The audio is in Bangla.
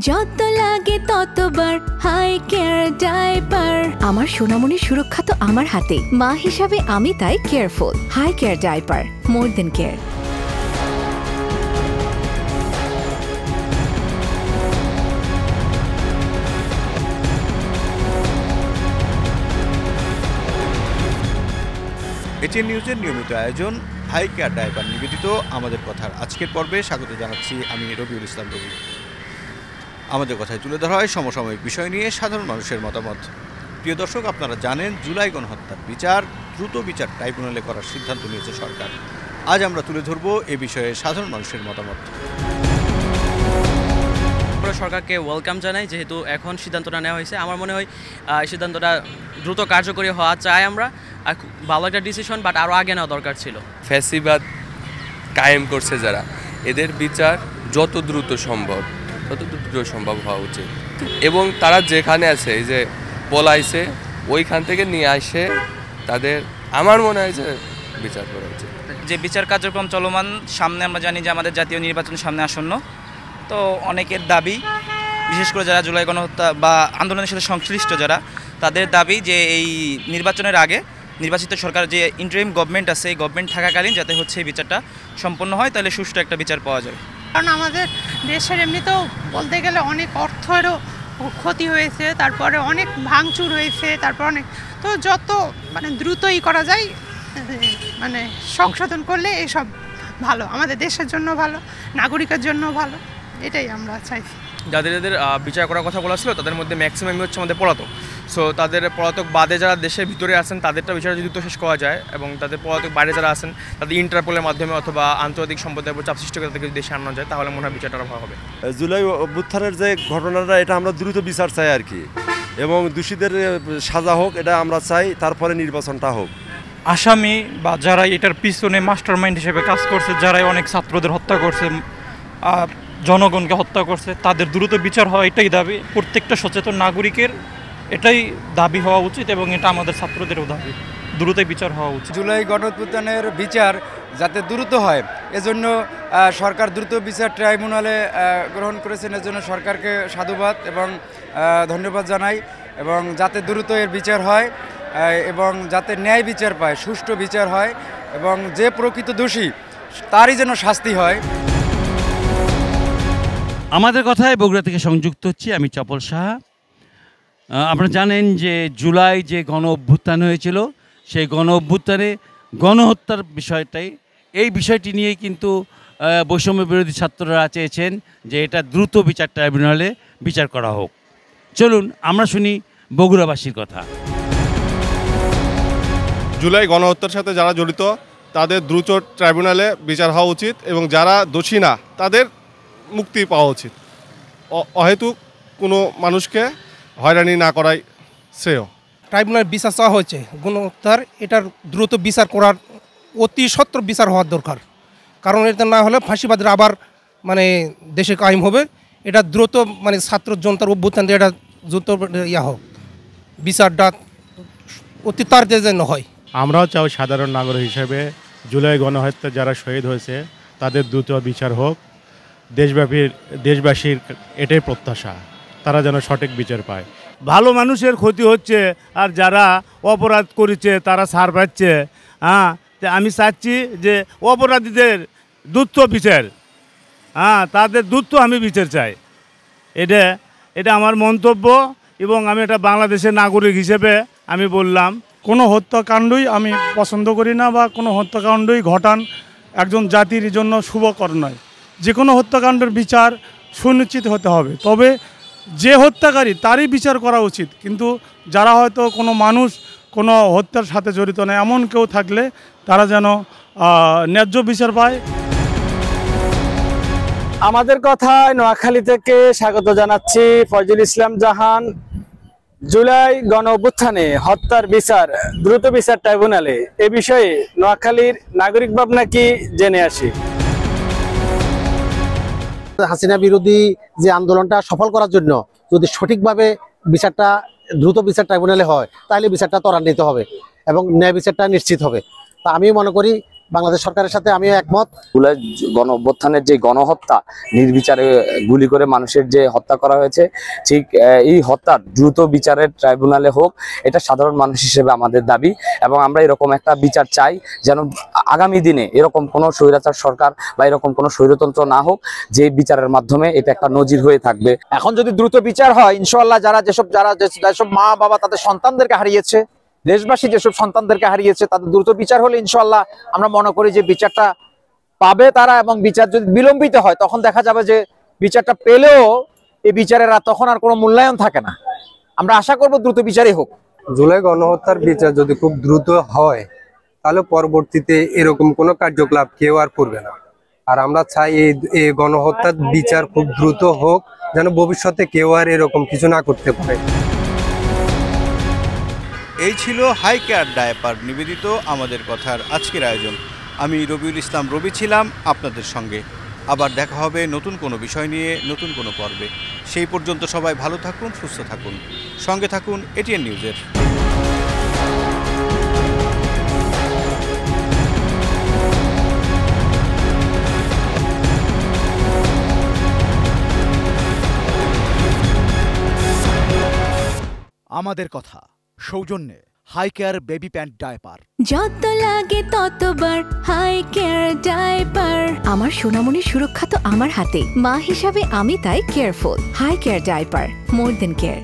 যত লাগে ততবার হাই কেয়ার ডাইপার। আমার সোনামণির সুরক্ষা তো আমার হাতে, মা হিসাবে আমি তাই কেয়ারফুল। হাই কেয়ার ডাইপার, মোর দেন কেয়ার। এটিএন নিউজের নিয়মিত আয়োজন হাই কেয়ার ডাইপার নিবেদিত আমাদের কথার আজকের পর্বে স্বাগত জানাচ্ছি আমি রবিউল ইসলাম রবি। আমাদের কথায় তুলে ধরা হয় সমসাময়িক বিষয় নিয়ে সাধারণ মানুষের মতামত। প্রিয় দর্শক, আপনারা জানেন জুলাই গণহত্যার বিচার দ্রুত বিচার ট্রাইব্যুনালে করার সিদ্ধান্ত নিয়েছে সরকার। আজ আমরা তুলে ধরব এ বিষয়ে সাধারণ মানুষের মতামত। সরকারকে ওয়েলকাম জানাই, যেহেতু এখন সিদ্ধান্তটা নেওয়া হয়েছে। আমার মনে হয় এই সিদ্ধান্তটা দ্রুত কার্যকরী হওয়া চাই আমরা, আর ভালো একটা ডিসিশন, বাট আরও আগে নেওয়া দরকার ছিল। ফ্যাসিবাদ কায়েম করছে যারা, এদের বিচার যত দ্রুত সম্ভব হওয়া উচিত। এবং তারা যেখানে আছে, এই যে পলাইছে, ওইখান থেকে নিয়ে আসে তাদের, আমার মনে হয় যে বিচার করা উচিত। যে বিচার কার্যক্রম চলমান, সামনে আমরা জানি যে আমাদের জাতীয় নির্বাচন সামনে আসন্ন, তো অনেকের দাবি, বিশেষ করে যারা জুলাই গণহত্যা বা আন্দোলনের সাথে সংশ্লিষ্ট যারা, তাদের দাবি যে এই নির্বাচনের আগে নির্বাচিত সরকার যে ইন্টারিম গভর্নমেন্ট আছে, এই গভর্নমেন্ট থাকাকালীন যাতে হচ্ছে এই বিচারটা সম্পন্ন হয়, তাহলে সুষ্ঠু একটা বিচার পাওয়া যাবে। কারণ আমাদের দেশের এমনিতেও বলতে গেলে অনেক অর্থেরও ক্ষতি হয়েছে, তারপরে অনেক ভাঙচুর হয়েছে, তারপর অনেক, তো যত দ্রুতই করা যায় সংশোধন করলে এসব ভালো, আমাদের দেশের জন্য ভালো, নাগরিকের জন্য ভালো, এটাই আমরা চাইছি। যাদের বিচার করার কথা বলা ছিল তাদের মধ্যে ম্যাক্সিমামই হচ্ছে আমাদের পলাতক। সো তাদের পলাতক বাদে যারা দেশের ভিতরে আছেন তাদেরটা বিচার যদি শেষ করা যায়, এবং তাদের পলাতক বাইরে যারা আছেন তাদের ইন্টারপোলের মাধ্যমে অথবা আন্তর্জাতিক সম্প্রদায়ের উপর চাপ সৃষ্টি করে তাদেরকে দেশে আনানো যায়, তাহলে মনে হয় বিচারটা ভালো হবে। জুলাই অভ্যুত্থানের যে ঘটনাটা, এটা আমরা দ্রুত বিচার চাই আর কি, এবং দোষীদের সাজা হোক এটা আমরা চাই, তারপরে নির্বাচনটা হোক। আসামি বা যারা এটার পিছনে মাস্টারমাইন্ড হিসেবে কাজ করছে, যারাই অনেক ছাত্রদের হত্যা করছে, জনগণকে হত্যা করছে, তাদের দ্রুত বিচার হওয়া এটাই দাবি। প্রত্যেকটা সচেতন নাগরিকের এটাই দাবি হওয়া উচিত, এবং এটা আমাদের ছাত্রদেরও দাবি, দ্রুত বিচার হওয়া উচিত। জুলাই গণঅভ্যুত্থানের বিচার যাতে দ্রুত হয়, এজন্য সরকার দ্রুত বিচার ট্রাইব্যুনালে গ্রহণ করেছেন, এজন্য সরকারকে সাধুবাদ এবং ধন্যবাদ জানাই। এবং যাতে দ্রুত এর বিচার হয় এবং যাতে ন্যায় বিচার পায়, সুষ্ঠু বিচার হয়, এবং যে প্রকৃত দোষী তারই যেন শাস্তি হয়। আমাদের কথায় বগুড়া থেকে সংযুক্ত হচ্ছি আমি চপল সাহা। আপনারা জানেন যে জুলাই যে গণ অভ্যুত্থান হয়েছিল, সেই গণ অভ্যুত্থানে গণহত্যার এই বিষয়টি নিয়েই কিন্তু বৈষম্য বিরোধী ছাত্ররা চেয়েছেন যে এটা দ্রুত বিচার ট্রাইব্যুনালে বিচার করা হোক। চলুন আমরা শুনি বগুড়াবাসীর কথা। জুলাই গণহত্যার সাথে যারা জড়িত তাদের দ্রুত ট্রাইব্যুনালে বিচার হওয়া উচিত, এবং যারা দোষী না তাদের মুক্তি পাওয়া উচিত। অহেতুক কোনো মানুষকে হয়রানি না করাই শ্রেয়। ট্রাইব্যুনাল বিচার চাওয়া হয়েছে গণহত্যার, এটার দ্রুত বিচার করার, অতি সত্বর বিচার হওয়ার দরকার। কারণ এটা না হলে ফাঁসিবাদের আবার দেশে কায়েম হবে। এটা দ্রুত ছাত্র জনতার অভ্যুত্থান, এটা দ্রুত হোক, বিচারটা অতি তাড়াতাড়ি যেন হয়। আমরাও চাই সাধারণ নাগরিক হিসেবে জুলাই গণহত্যা যারা শহীদ হয়েছে তাদের দ্রুত বিচার হোক। দেশবাসীর এটাই প্রত্যাশা, তারা যেন সঠিক বিচার পায়। ভালো মানুষের ক্ষতি হচ্ছে, আর যারা অপরাধ করেছে তারা ছাড় পাচ্ছে। আমি চাচ্ছি যে অপরাধীদের দ্রুত বিচার, তাদের দ্রুত আমি বিচার চাই। এটা আমার মন্তব্য, এবং আমি এটা বাংলাদেশের নাগরিক হিসেবে আমি বললাম। কোনো হত্যাকাণ্ডই আমি পছন্দ করি না, বা কোনো হত্যাকাণ্ডই ঘটান একজন জাতির জন্য শুভকর নয়। যে কোনো হত্যাকাণ্ডের বিচার সুনিশ্চিত হতে হবে, তবে যে হত্যাকারী তারই বিচার করা উচিত। কিন্তু যারা হয়তো কোনো মানুষ কোনো হত্যার সাথে জড়িত নয়, এমন কেউ থাকলে তারা যেন ন্যায্য বিচার পায়। আমাদের কথায় নোয়াখালী থেকে স্বাগত জানাচ্ছি ফয়জুল ইসলাম জাহান। জুলাই গণ অভ্যুত্থানে হত্যার বিচার দ্রুত বিচার ট্রাইব্যুনালে, এ বিষয়ে নোয়াখালীর নাগরিক ভাবনা কি জেনে আসি। হাসিনা বিরোধী যে আন্দোলনটা সফল করার জন্য যদি সঠিকভাবে বিচারটা দ্রুত বিচার ট্রাইব্যুনালে হয়, তাহলে বিচারটা ত্বরান্বিত হবে এবং ন্যায় বিচারটা নিশ্চিত হবে। তা আমি মনে করি বাংলাদেশ সরকারের সাথে আমিও একমত। জুলাই গণ অভ্যুত্থানের যে গণহত্যা, নির্বিচারে গুলি করে মানুষের যে হত্যা করা হয়েছে, ঠিক এই হত্যার দ্রুত বিচারের ট্রাইব্যুনালে হোক, এটা সাধারণ মানুষ হিসেবে আমাদের দাবি। এবং আমরা এরকম একটা বিচার চাই যেন আগামী দিনে এরকম কোনো স্বৈরাচার সরকার বা এরকম কোনো স্বৈরতন্ত্র না হোক, যে বিচারের মাধ্যমে এটা একটা নজির হয়ে থাকবে। এখন যদি দ্রুত বিচার হয়, ইনশাআল্লাহ যেসব মা বাবা তাদের সন্তানদেরকে হারিয়েছে, দেশবাসী যেসব সন্তানদেরকে হারিয়েছে, তাদের দ্রুত বিচার হলে ইনশাআল্লাহ আমরা মনে করি যে বিচারটা পাবে তারা। এবং বিচার যদি বিলম্বিত হয়, তখন দেখা যাবে যে বিচারটা পেলেও এই বিচারের তখন আর কোনো মূল্যায়ন থাকে না। আমরা আশা করব দ্রুত বিচারই হোক। জুলাই গণহত্যার বিচার যদি খুব দ্রুত হয়, তাহলে পরবর্তীতে এরকম কোনো কার্যকলাপ কেউ আর করবে না। আর আমরা চাই এই গণহত্যার বিচার খুব দ্রুত হোক, যেন ভবিষ্যতে কেউ আর এরকম কিছু না করতে পারে। এই ছিল হাই কেয়ার ডায়াপার নিবেদিত আমাদের কথার আজকের আয়োজন। আমি রবিউল ইসলাম রবি ছিলাম আপনাদের সঙ্গে। আবার দেখা হবে নতুন কোনো বিষয় নিয়ে, নতুন কোনো পর্বে। সেই পর্যন্ত সবাই ভালো থাকুন, সুস্থ থাকুন, সঙ্গে থাকুন এটিএন নিউজের। আমাদের কথা সৌজন্যে high care baby pant diaper. যত লাগে ততবার হাই কেয়ার ডাইপার। আমার সোনামণির সুরক্ষা তো আমার হাতে, মা হিসাবে আমি তাই কেয়ারফুল। হাই কেয়ার ডাইপার, মোর দেন কেয়ার।